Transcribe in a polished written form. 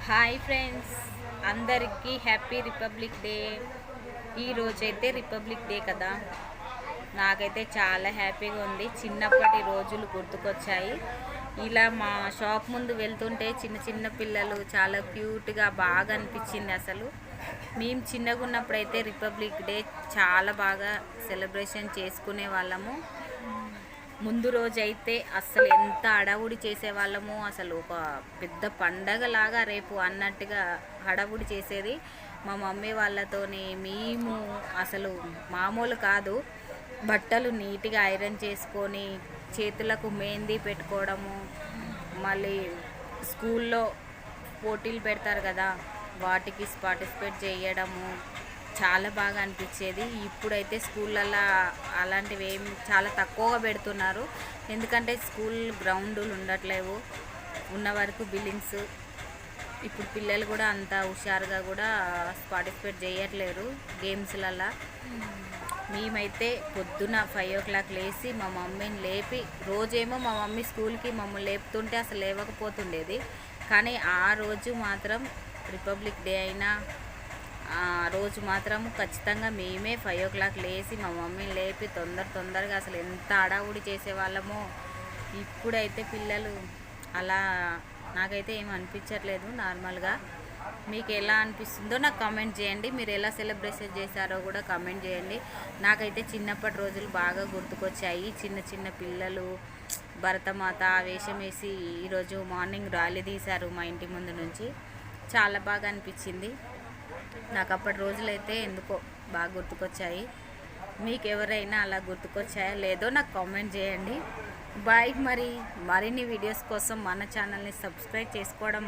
Hi friends, అందరికీ happy republic day. ఈరోజైతే republic day కదా, నాకైతే చాలా హ్యాపీగా ఉంది. చిన్నప్పటి రోజులు గుర్తుకొచ్చాయి. ఇలా మా షాప్ ముందు వెళ్తుంటే చిన్న చిన్న పిల్లలు చాలా క్యూట్గా బాగా అనిపించింది. అసలు మేము చిన్నగా ఉన్నప్పుడైతే రిపబ్లిక్ డే చాలా బాగా సెలబ్రేషన్ చేసుకునే వాళ్ళము. ముందు రోజైతే అసలు ఎంత హడావుడి చేసేవాళ్ళము, అసలు ఒక పెద్ద పండగలాగా రేపు అన్నట్టుగా హడావుడి చేసేది మా మమ్మీ వాళ్ళతోని. మేము అసలు మామూలు కాదు, బట్టలు నీట్గా ఐరన్ చేసుకొని చేతులకు మెహందీ పెట్టుకోవడము, మళ్ళీ స్కూల్లో పోటీలు పెడతారు కదా, వాటికి పార్టిసిపేట్ చేయడము చాలా బాగా అనిపించేది. ఇప్పుడైతే స్కూళ్ళల్లో అలాంటివి ఏమి చాలా తక్కువగా పెడుతున్నారు, ఎందుకంటే స్కూల్ గ్రౌండ్లు ఉండట్లేవు, ఉన్న వరకు బిల్డింగ్స్. ఇప్పుడు పిల్లలు కూడా అంత హుషారుగా కూడా పార్టిసిపేట్ చేయట్లేరు గేమ్స్లల్లో. మేమైతే పొద్దున 5 o'clock లేచి మా మమ్మీని లేపి, రోజేమో మా మమ్మీ స్కూల్కి మమ్మల్ని లేపుతుంటే అసలు లేవకపోతుండేది, కానీ ఆ రోజు మాత్రం రిపబ్లిక్ డే అయినా ఆ రోజు మాత్రం ఖచ్చితంగా మేమే 5 o'clock లేచి మా మమ్మీని లేపి తొందరగా అసలు ఎంత హడావుడి చేసేవాళ్ళమో. ఇప్పుడైతే పిల్లలు అలా నాకైతే ఏం అనిపించట్లేదు. నార్మల్గా మీకు ఎలా అనిపిస్తుందో నాకు కామెంట్ చేయండి. మీరు ఎలా సెలబ్రేషన్ చేశారో కూడా కామెంట్ చేయండి. నాకైతే చిన్నప్పటి రోజులు బాగా గుర్తుకొచ్చాయి. చిన్న చిన్న పిల్లలు భరతమాత వేషం వేసి ఈరోజు మార్నింగ్ ర్యాలీ తీశారు మా ఇంటి ముందు నుంచి. చాలా బాగా అనిపించింది. నాకు అప్పటి రోజులైతే ఎందుకో బాగా గుర్తుకొచ్చాయి. మీకు ఎవరైనా అలా గుర్తుకొచ్చాయో లేదో నాకు కామెంట్ చేయండి. బాయ్. మరిన్ని వీడియోస్ కోసం మన ఛానల్ని సబ్స్క్రైబ్ చేసుకోవడం